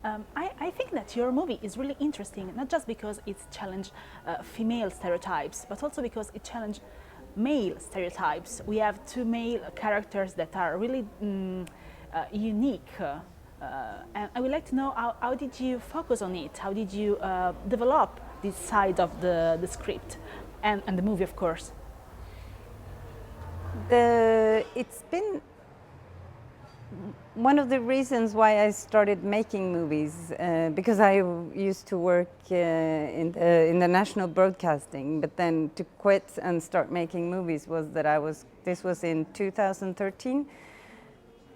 I think that your movie is really interesting, not just because it's challenged female stereotypes, but also because it challenged male stereotypes. We have two male characters that are really unique. And I would like to know how did you focus on it? How did you develop this side of the script and the movie, of course? It's been one of the reasons why I started making movies, because I used to work in the national broadcasting, but then to quit and start making movies was that this was in 2013,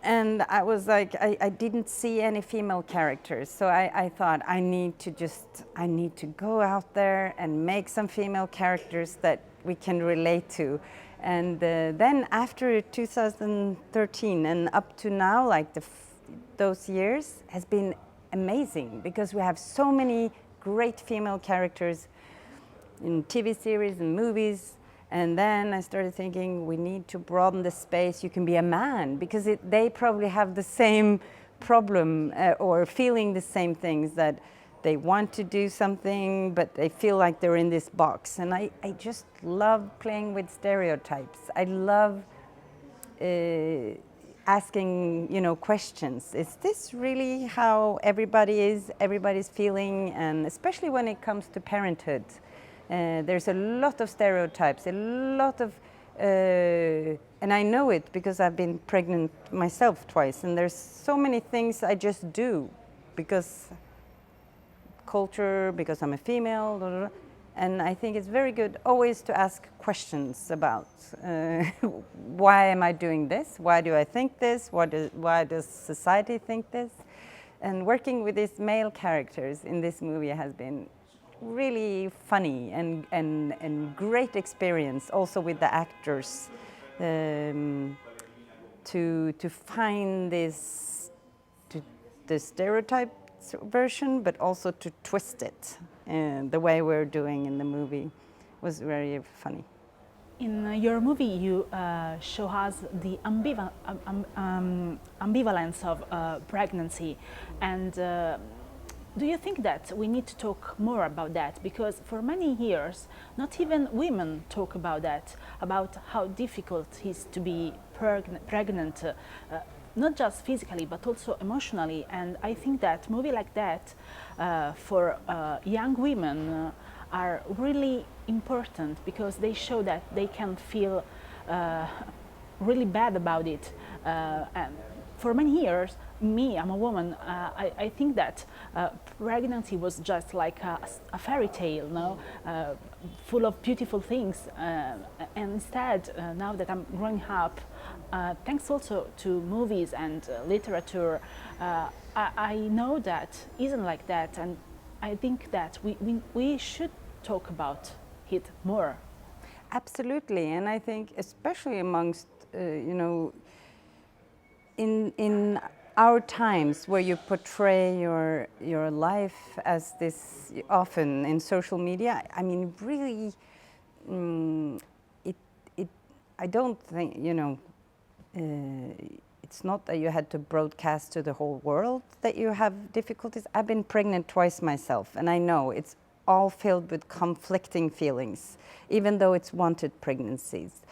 and I was like, I didn't see any female characters, so I thought I need to go out there and make some female characters that we can relate to. And then after 2013 and up to now, like those years has been amazing, because we have so many great female characters in TV series and movies. And then I started thinking, we need to broaden the space. You can be a man, because they probably have the same problem or feeling the same things, that they want to do something, but they feel like they're in this box. And I just love playing with stereotypes. I love asking, questions. Is this really how everybody's feeling? And especially when it comes to parenthood, there's a lot of stereotypes, a lot of, and I know it because I've been pregnant myself twice, and there's so many things I just do because culture, because I'm a female, blah, blah, blah. And I think it's very good always to ask questions about why am I doing this? Why do I think this? Why does society think this? And working with these male characters in this movie has been really funny and great experience, also with the actors, to find the stereotype version, but also to twist it, the way we're doing in the movie was very funny. In your movie, you show us the ambivalence of pregnancy, and do you think that we need to talk more about that? Because for many years, not even women talk about that, about how difficult it is to be pregnant, not just physically, but also emotionally. And I think that movies like that for young women are really important, because they show that they can feel really bad about it. And for many years, I'm a woman, I think that pregnancy was just like a fairy tale, no? Full of beautiful things. And instead, now that I'm growing up, thanks also to movies and literature, I know that isn't like that, and I think that we should talk about it more. Absolutely, and I think especially amongst, in our times where you portray your life as this often in social media, I mean, really, I don't think, it's not that you had to broadcast to the whole world that you have difficulties. I've been pregnant twice myself, and I know it's all filled with conflicting feelings, even though it's wanted pregnancies.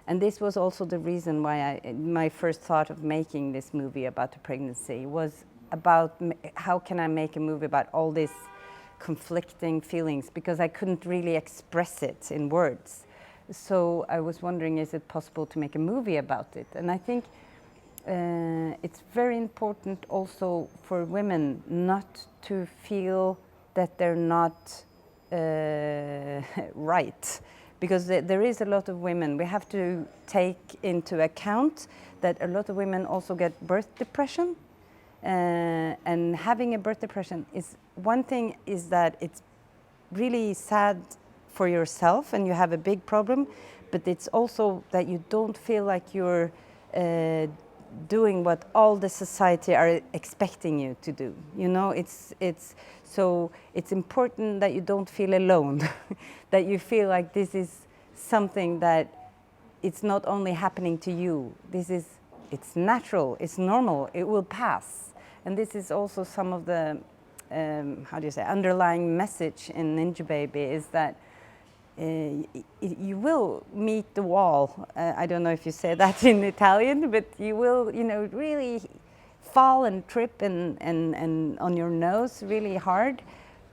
And this was also the reason why my first thought of making this movie about the pregnancy was about how can I make a movie about all these conflicting feelings, because I couldn't really express it in words. So I was wondering, is it possible to make a movie about it? And I think it's very important also for women not to feel that they're not right. Because there is a lot of women, we have to take into account that a lot of women also get birth depression. And having a birth depression is, one thing is that it's really sad for yourself and you have a big problem, but it's also that you don't feel like you're doing what all the society are expecting you to do. So it's important that you don't feel alone, that you feel like this is something that it's not only happening to you. It's natural, it's normal, it will pass. And this is also some of the, how do you say, underlying message in Ninjababy is that you will meet the wall. I don't know if you say that in Italian, but you will, you know, really fall and trip and on your nose really hard,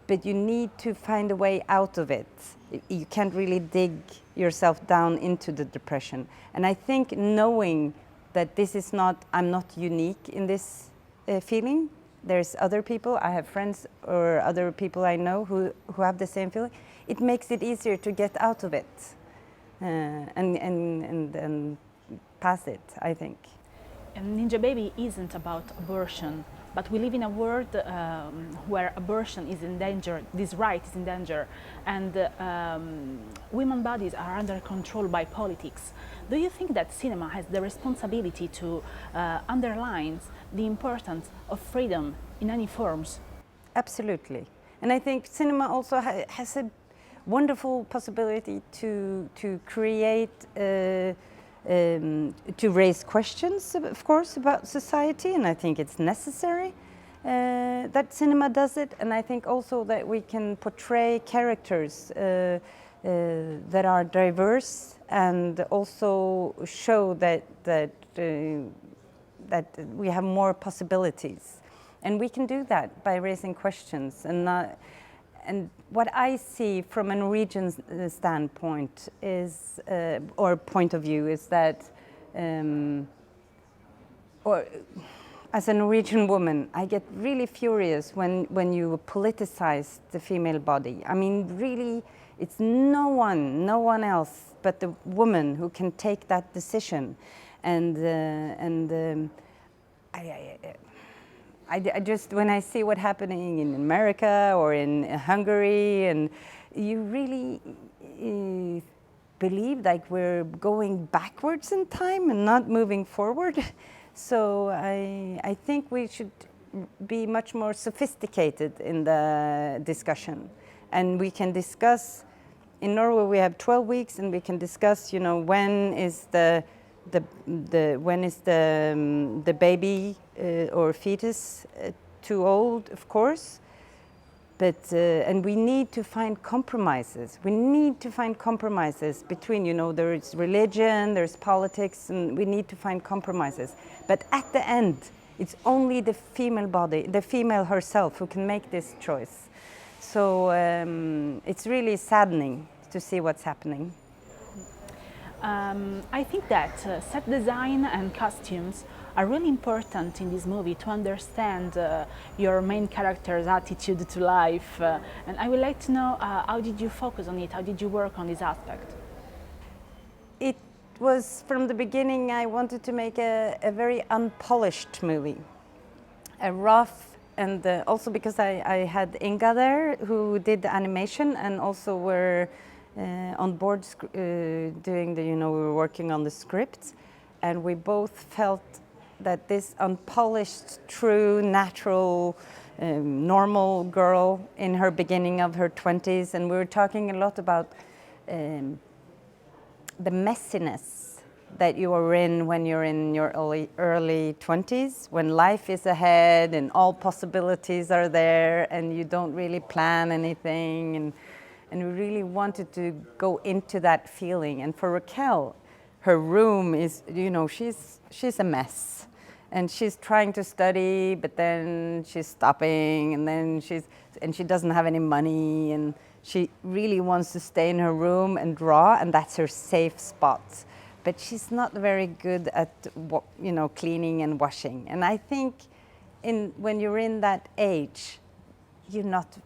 but you need to find a way out of it. You can't really dig yourself down into the depression. And I think knowing that this is not, I'm not unique in this feeling. There's other people, I have friends or other people I know who have the same feeling. It makes it easier to get out of it and pass it, I think. And Ninjababy isn't about abortion, but we live in a world where abortion is in danger, this right is in danger, and women's bodies are under control by politics. Do you think that cinema has the responsibility to underline the importance of freedom in any forms? Absolutely. And I think cinema also has a wonderful possibility to create, to raise questions, of course, about society, and I think it's necessary that cinema does it. And I think also that we can portray characters that are diverse and also show that we have more possibilities. And we can do that by raising questions and what I see from a Norwegian standpoint is, or point of view, is that, or as a Norwegian woman, I get really furious when you politicize the female body. I mean, really, it's no one else but the woman who can take that decision. And I just, when I see what's happening in America or in Hungary, and you really believe like we're going backwards in time and not moving forward. So I think we should be much more sophisticated in the discussion. And we can discuss, in Norway we have 12 weeks, and we can discuss, you know, when is the baby or fetus too old, of course, but and we need to find compromises. We need to find compromises between, you know, there's religion, there's politics, and we need to find compromises. But at the end, it's only the female body, the female herself, who can make this choice. So it's really saddening to see what's happening. I think that set design and costumes are really important in this movie to understand your main character's attitude to life. And I would like to know, how did you focus on it? How did you work on this aspect? It was, from the beginning, I wanted to make a very unpolished movie. A rough, and also because I had Inga there, who did the animation, and also were on board doing the, you know, we were working on the script, and we both felt that this unpolished, true, natural, normal girl in her beginning of her 20s, and we were talking a lot about the messiness that you are in when you're in your early 20s, when life is ahead and all possibilities are there and you don't really plan anything, and we really wanted to go into that feeling. And for Raquel, her room is, you know, she's a mess. And she's trying to study, but then she's stopping, and then she doesn't have any money, and she really wants to stay in her room and draw, and that's her safe spot. But she's not very good at, you know, cleaning and washing. And I think when you're in that age, you're not,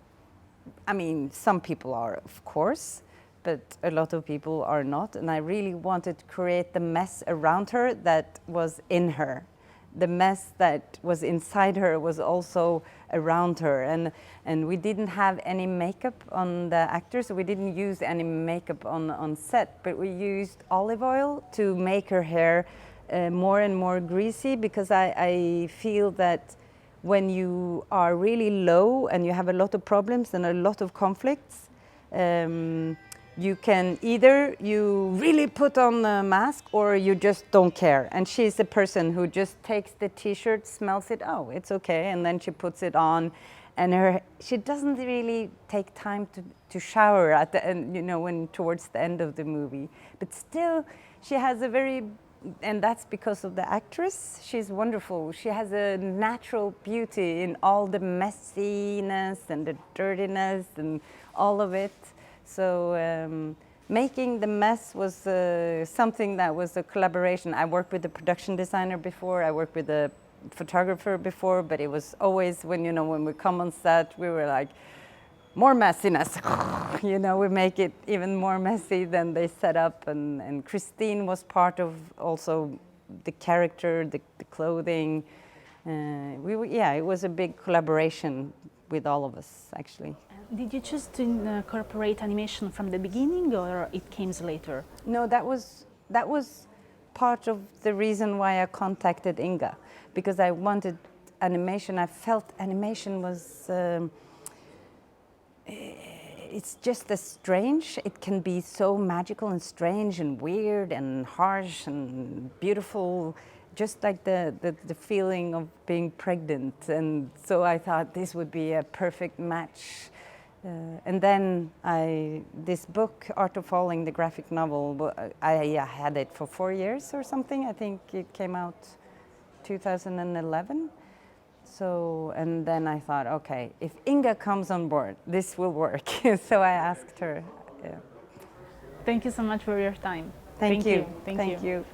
I mean, some people are, of course, but a lot of people are not. And I really wanted to create the mess around her that was in her. The mess that was inside her was also around her. And we didn't have any makeup on the actors, so we didn't use any makeup on set, but we used olive oil to make her hair more and more greasy, because I feel that when you are really low and you have a lot of problems and a lot of conflicts, you can either you really put on the mask or you just don't care. And she's the person who just takes the t-shirt, smells it, oh, it's okay, and then she puts it on. And she doesn't really take time to shower at the end, you know, when towards the end of the movie. But still, she has a very, and that's because of the actress. She's wonderful. She has a natural beauty in all the messiness and the dirtiness and all of it. So making the mess was something that was a collaboration. I worked with a production designer before. I worked with a photographer before, but it was always when, you know, when we come on set, we were like, more messiness, you know, we make it even more messy than they set up. And Christine was part of also the character, the clothing. Yeah, it was a big collaboration with all of us, actually. Did you choose to incorporate animation from the beginning, or it came later? No, that was part of the reason why I contacted Inga, because I wanted animation. I felt animation was, it's just as strange. It can be so magical and strange and weird and harsh and beautiful, just like the feeling of being pregnant. And so I thought this would be a perfect match. And then this book, Art of Falling, the graphic novel, I had it for 4 years or something. I think it came out 2011. So, and then I thought, okay, if Inga comes on board, this will work. So I asked her. Yeah. Thank you so much for your time. Thank you. Thank you.